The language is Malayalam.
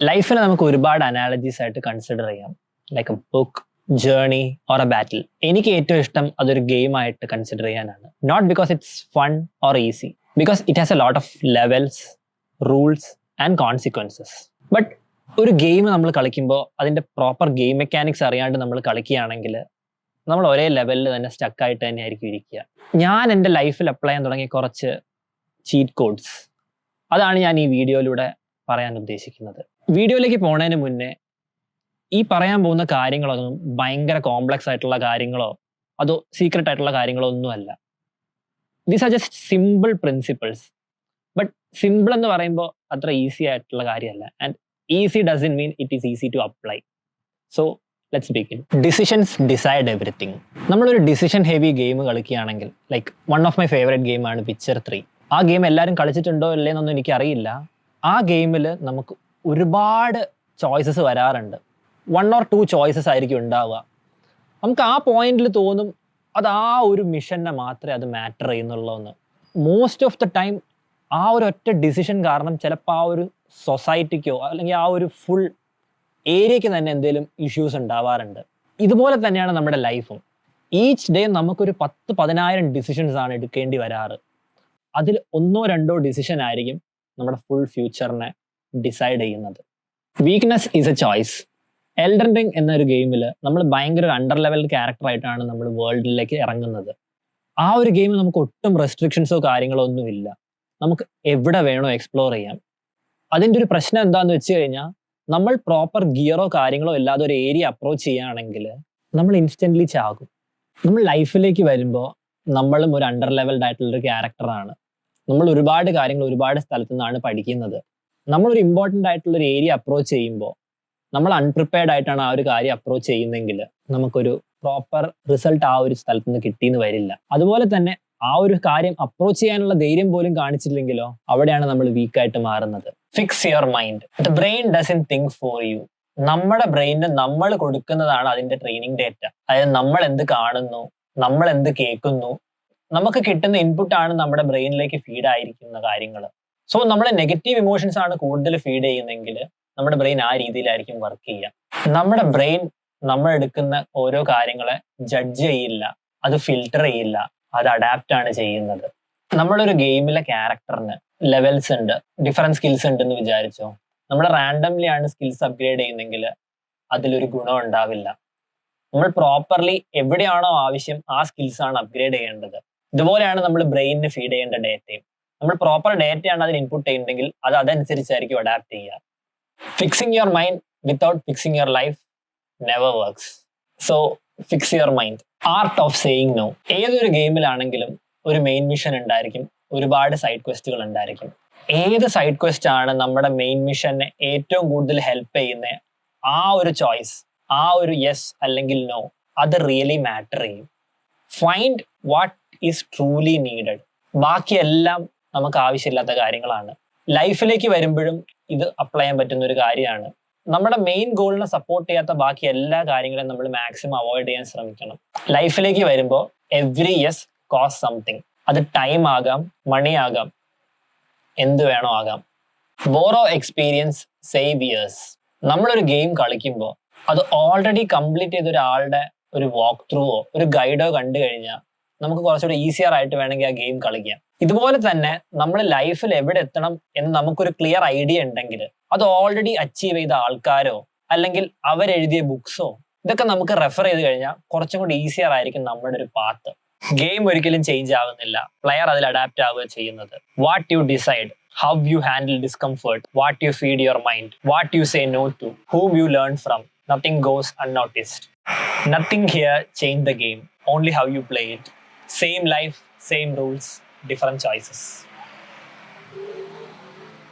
ലൈഫിൽ നമുക്ക് ഒരുപാട് അനാലജീസ് ആയിട്ട് കൺസിഡർ ചെയ്യാം, like a book, journey or a battle. എനിക്ക് ഏറ്റവും ഇഷ്ടം അതൊരു ഗെയിം ആയിട്ട് കൺസിഡർ ചെയ്യാനാണ്. Not because it's fun or easy, because it has a lot of levels, rules and consequences. But ഒരു ഗെയിം നമ്മൾ കളിക്കുമ്പോൾ അതിൻ്റെ പ്രോപ്പർ ഗെയിം മെക്കാനിക്സ് അറിയാണ്ട് നമ്മൾ കളിക്കുകയാണെങ്കിൽ നമ്മൾ ഒരേ ലെവലിൽ തന്നെ സ്റ്റക്കായിട്ട് തന്നെ ആയിരിക്കും ഇരിക്കുക. ഞാൻ എൻ്റെ ലൈഫിൽ അപ്ലൈ ചെയ്യാൻ തുടങ്ങിയ കുറച്ച് ചീറ്റ് കോഡ്സ്, അതാണ് ഞാൻ ഈ വീഡിയോയിലൂടെ പറയാൻ ഉദ്ദേശിക്കുന്നത്. വീഡിയോയിലേക്ക് പോകുന്നതിന് മുന്നേ ഈ പറയാൻ പോകുന്ന കാര്യങ്ങളൊന്നും ഭയങ്കര കോംപ്ലക്സ് ആയിട്ടുള്ള കാര്യങ്ങളോ അതോ സീക്രട്ട് ആയിട്ടുള്ള കാര്യങ്ങളോ ഒന്നുമല്ല. These are just simple principles. But simple എന്ന് പറയുമ്പോൾ അത്ര ഈസി ആയിട്ടുള്ള കാര്യമല്ല. And easy doesn't mean it is easy to apply. So let's begin. Decisions decide everything. നമ്മളൊരു ഡിസിഷൻ ഹെവി ഗെയിം കളിക്കുകയാണെങ്കിൽ, like one of my favourite ഗെയിമാണ് പിക്ചർ 3. ആ ഗെയിം എല്ലാവരും കളിച്ചിട്ടുണ്ടോ ഇല്ലേന്നൊന്നും എനിക്കറിയില്ല. ആ ഗെയിമിൽ നമുക്ക് ഒരുപാട് ചോയ്സസ് വരാറുണ്ട്. 1 or 2 ചോയ്സസ് ആയിരിക്കും ഉണ്ടാവുക. നമുക്ക് ആ പോയിന്റിൽ തോന്നും അത് ആ ഒരു മിഷനെ മാത്രമേ അത് മാറ്റർ ചെയ്യുന്നുള്ളൂന്ന്. മോസ്റ്റ് ഓഫ് ദ ടൈം ആ ഒരു ഒറ്റ ഡിസിഷൻ കാരണം ചിലപ്പോൾ ആ ഒരു സൊസൈറ്റിക്കോ അല്ലെങ്കിൽ ആ ഒരു ഫുൾ ഏരിയയ്ക്ക് തന്നെ എന്തെങ്കിലും ഇഷ്യൂസ് ഉണ്ടാവാറുണ്ട്. ഇതുപോലെ തന്നെയാണ് നമ്മുടെ ലൈഫും. ഈച്ച് ഡേ നമുക്കൊരു 10,000 ഡിസിഷൻസ് ആണ് എടുക്കേണ്ടി വരാറ്. അതിൽ 1-2 ഡിസിഷൻ ആയിരിക്കും നമ്മുടെ ഫുൾ ഫ്യൂച്ചറിനെ ഡിസൈഡ് ചെയ്യുന്നത്. Weakness is A choice. Elden ring എന്നൊരു ഗെയിമിൽ നമ്മൾ ഭയങ്കര ഒരു അണ്ടർ ലെവൽ ക്യാരക്ടറായിട്ടാണ് നമ്മൾ വേൾഡിലേക്ക് ഇറങ്ങുന്നത്. ആ ഒരു ഗെയിമിൽ നമുക്ക് ഒട്ടും റെസ്ട്രിക്ഷൻസോ കാര്യങ്ങളോ ഒന്നുമില്ല. നമുക്ക് എവിടെ വേണോ എക്സ്പ്ലോർ ചെയ്യാം. അതിൻ്റെ ഒരു പ്രശ്നം എന്താണെന്ന് വെച്ച് കഴിഞ്ഞാൽ, നമ്മൾ പ്രോപ്പർ ഗിയറോ കാര്യങ്ങളോ ഇല്ലാതെ ഒരു ഏരിയ അപ്രോച്ച് ചെയ്യുകയാണെങ്കിൽ നമ്മൾ ഇൻസ്റ്റൻ്റ്ലി ചാകും. നമ്മൾ ലൈഫിലേക്ക് വരുമ്പോൾ നമ്മളും ഒരു അണ്ടർ ലെവൽഡ് ആയിട്ടുള്ളൊരു ക്യാരക്ടറാണ്. നമ്മൾ ഒരുപാട് കാര്യങ്ങൾ ഒരുപാട് സ്ഥലത്തു നിന്നാണ് പഠിക്കുന്നത്. നമ്മളൊരു ഇമ്പോർട്ടൻ്റ് ആയിട്ടുള്ളൊരു ഏരിയ അപ്രോച്ച് ചെയ്യുമ്പോൾ നമ്മൾ അൺപ്രിപ്പയർഡ് ആയിട്ടാണ് ആ ഒരു കാര്യം അപ്രോച്ച് ചെയ്യുന്നതെങ്കിൽ നമുക്കൊരു പ്രോപ്പർ റിസൾട്ട് ആ ഒരു സ്ഥലത്ത് നിന്ന് കിട്ടിയെന്ന് വരില്ല. അതുപോലെ തന്നെ ആ ഒരു കാര്യം അപ്രോച്ച് ചെയ്യാനുള്ള ധൈര്യം പോലും കാണിച്ചില്ലെങ്കിലോ അവിടെയാണ് നമ്മൾ വീക്കായിട്ട് മാറുന്നത്. Fix your mind. The brain doesn't think for you. നമ്മുടെ ബ്രെയിനിന് നമ്മൾ കൊടുക്കുന്നതാണ് അതിന്റെ ട്രെയിനിങ് ഡേറ്റ. അതായത് നമ്മൾ എന്ത് കാണുന്നു, നമ്മൾ എന്ത് കേൾക്കുന്നു, നമുക്ക് കിട്ടുന്ന ഇൻപുട്ടാണ് നമ്മുടെ ബ്രെയിനിലേക്ക് ഫീഡ് ആയിരിക്കുന്ന കാര്യങ്ങൾ. സോ നമ്മൾ നെഗറ്റീവ് ഇമോഷൻസ് ആണ് കൂടുതൽ ഫീഡ് ചെയ്യുന്നതെങ്കിൽ നമ്മുടെ ബ്രെയിൻ ആ രീതിയിലായിരിക്കും വർക്ക് ചെയ്യുക. നമ്മുടെ ബ്രെയിൻ നമ്മൾ എടുക്കുന്ന ഓരോ കാര്യങ്ങളെ ജഡ്ജ് ചെയ്യില്ല, അത് ഫിൽട്ടർ ചെയ്യില്ല, അത് അഡാപ്റ്റ് ആണ് ചെയ്യുന്നത്. നമ്മളൊരു ഗെയിമിലെ ക്യാരക്ടറിന് ലെവൽസ് ഉണ്ട്, ഡിഫറെന്റ് സ്കിൽസ് ഉണ്ടെന്ന് വിചാരിച്ചോ. നമ്മൾ റാൻഡംലി ആണ് സ്കിൽസ് അപ്ഗ്രേഡ് ചെയ്യുന്നെങ്കിൽ അതിലൊരു ഗുണം ഉണ്ടാവില്ല. നമ്മൾ പ്രോപ്പർലി എവിടെയാണോ ആവശ്യം ആ സ്കിൽസ് ആണ് അപ്ഗ്രേഡ് ചെയ്യേണ്ടത്. ഇതുപോലെയാണ് നമ്മൾ ബ്രെയിനിന് ഫീഡ് ചെയ്യേണ്ട ഡേറ്റയും. നമ്മൾ പ്രോപ്പർ ഡേറ്റയാണ് അതിന് ഇൻപുട്ട് ചെയ്യുന്നെങ്കിൽ അത് അതനുസരിച്ചായിരിക്കും അഡാപ്റ്റ് ചെയ്യുക. Fixing your mind without fixing your life never works. So fix your mind. Art of saying no. ഏതൊരു ഗെയിമിലാണെങ്കിലും ഒരു മെയിൻ മിഷൻ ഉണ്ടായിരിക്കും, ഒരുപാട് സൈഡ് ക്വസ്റ്റുകൾ ഉണ്ടായിരിക്കും. ഏത് സൈഡ് ക്വസ്റ്റ് ആണ് നമ്മുടെ മെയിൻ മിഷനെ ഏറ്റവും കൂടുതൽ ഹെൽപ്പ് ചെയ്യുന്ന ആ ഒരു ചോയ്സ്, ആ ഒരു യെസ് അല്ലെങ്കിൽ നോ, അത് റിയലി മാറ്റർ ചെയ്യും. Find what is truly needed. ബാക്കിയെല്ലാം നമുക്ക് ആവശ്യമില്ലാത്ത കാര്യങ്ങളാണ്. ലൈഫിലേക്ക് വരുമ്പോഴും ഇത് അപ്ലൈ ചെയ്യാൻ പറ്റുന്ന ഒരു കാര്യമാണ്. നമ്മുടെ മെയിൻ ഗോളിനെ സപ്പോർട്ട് ചെയ്യാത്ത ബാക്കി എല്ലാ കാര്യങ്ങളും നമ്മൾ മാക്സിമം അവോയ്ഡ് ചെയ്യാൻ ശ്രമിക്കണം. ലൈഫിലേക്ക് വരുമ്പോൾ എവ്രി യെസ് കോസ്റ്റ് സംതിങ്. അത് ടൈം ആകാം, മണി ആകാം, എന്ത് വേണോ ആകാം. Borrow experience, save years. നമ്മളൊരു ഗെയിം കളിക്കുമ്പോൾ അത് ഓൾറെഡി കംപ്ലീറ്റ് ചെയ്ത ഒരാളുടെ ഒരു വാക്ക് ത്രൂവോ ഒരു ഗൈഡോ കണ്ടു കഴിഞ്ഞാൽ നമുക്ക് കുറച്ചുകൂടി ഈസിയർ ആയിട്ട് വേണമെങ്കിൽ ആ ഗെയിം കളിക്കാം. ഇതുപോലെ തന്നെ നമ്മൾ ലൈഫിൽ എവിടെ എത്തണം എന്ന് നമുക്കൊരു ക്ലിയർ ഐഡിയ ഉണ്ടെങ്കിൽ അത് ഓൾറെഡി അച്ചീവ് ചെയ്ത ആൾക്കാരോ അല്ലെങ്കിൽ അവരെഴുതിയ ബുക്സോ ഇതൊക്കെ നമുക്ക് റെഫർ ചെയ്ത് കഴിഞ്ഞാൽ കുറച്ചും കൂടി ഈസിയർ ആയിരിക്കും നമ്മുടെ ഒരു പാത്ത്. ഗെയിം ഒരിക്കലും ചേഞ്ച് ആവുന്നില്ല, പ്ലെയർ അതിൽ അഡാപ്റ്റ് ആവുക ചെയ്യുന്നത്. What you decide, how you handle discomfort, what you feed your mind, what you say no to, whom you learn from. Nothing goes unnoticed. Nothing here changed the game, only how you play it. Same life, same rules, different choices.